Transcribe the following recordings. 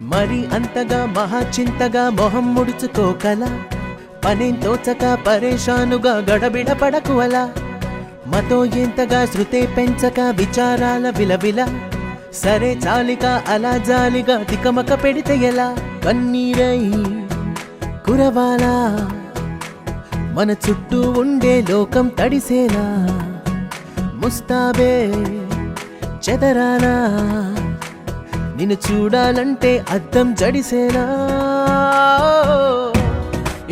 మరి అంతగా మహాచింతగా మొహం ముడుచుకోకల పనేం తోచక పరేషానుగా గడబిడ పడకు అలా మతో ఎంతగా శృతే పెంచక విచారాల విలవిల సరే చాలిక అలా జాలిగా తికమక పెడితే ఎలా కన్నీరై కురవాలా మన చుట్టూ ఉండే లోకం తడిసేలా ముస్తాబే చెదరానా నిన్ను చూడాలంటే అద్దం జడిసేలా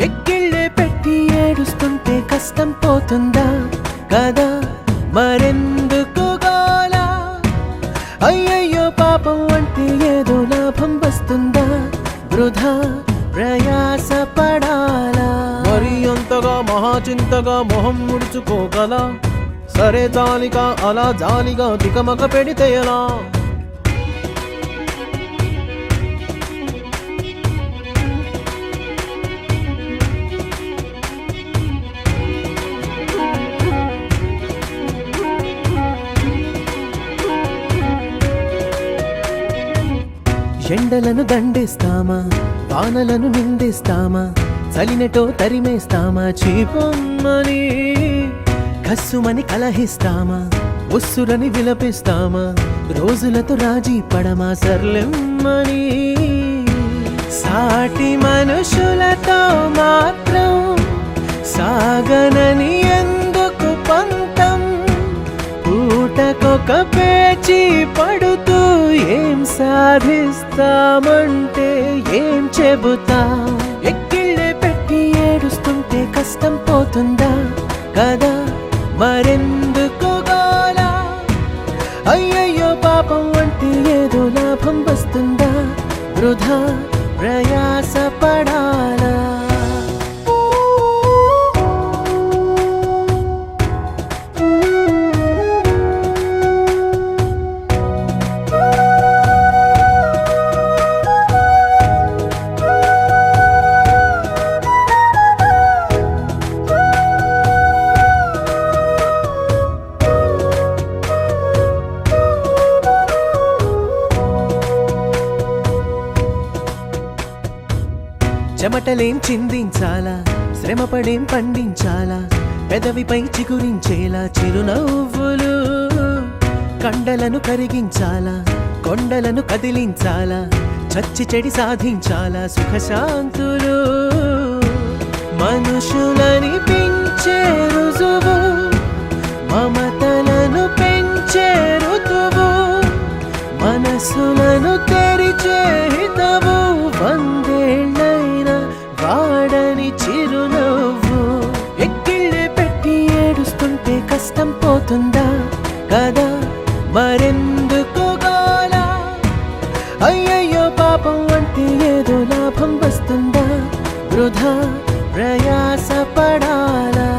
ఎక్కిళ్ళే పెట్టి ఏడుస్తుంటే కష్టం పోతుందా కదా మరెందుకు గోలా అయ్యయ్యో పాపం అంటే ఏదో లాభం వస్తుందా వృధా ప్రయాస పడాలా మరి అంతగా మహాచింతగా మొహం ముడుచుకోగల సరే జాలిగా అలా జాలిగా తికమక పెడితే ఎలా ఎండలను దండిస్తామా వానలను నిందిస్తామా చలినటో తరిమేస్తామా చీపమ్మని కస్సుమని కలహిస్తామా ఉస్సురని విలపిస్తామా రోజులతో రాజీ పడమా సర్లెమ్మని సాటి మనుషులతో మాత్రం సాగనని ఎందుకు పంతం పూటకొక పేచి పడుతూ ఏం సాధిస్తామంటే ఏం చెబుతా ఎక్కిళ్ళే పెట్టి ఏడుస్తుంటే కష్టం పోతుందా కదా మరెందుకు గోలా అయ్యయ్యో పాపం అంటే ఏదో లాభం వస్తుందా వృధా ప్రయాస పడాలా చెమటలేం చిందించాలా శ్రమపడేం పండించాలా పెదవిపై చిగురించేలా చిరునవ్వులు కండలను కరిగించాలా కొండలను కదిలించాలా చచ్చి చెడి సాధించాలా సుఖశాంతులు మనుషులని పెంచే రుజువు మమతలను పెంచే ఋతువు మనసులను తెరిచే హితవు వందేళ్ళైన వాడని చిరునవ్వు ఎక్కిళ్ళే పెట్టి ఏడుస్తుంటే కష్టం పోతుందా కదా మరెందుకు గోలా అయ్యయ్యో పాపం అంటే ఏదో లాభం వస్తుందా వృధా ప్రయాస పడాలా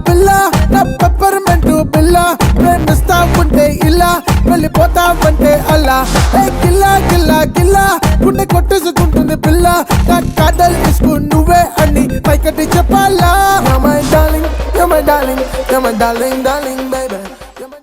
పిల్ల నా పెప్పర్మెంటు పిల్ల ప్రేమిస్తా ఉంటే ఇలా వెళ్ళిపోతావంటే అలా గిల్లా గిల్లా గిల్లా గుండె కొట్టేసుకుంటుంది పిల్ల నా కాదల్ ఇసుకు నువ్వే అని పైకటి చెప్పాలా my darling darling darling darling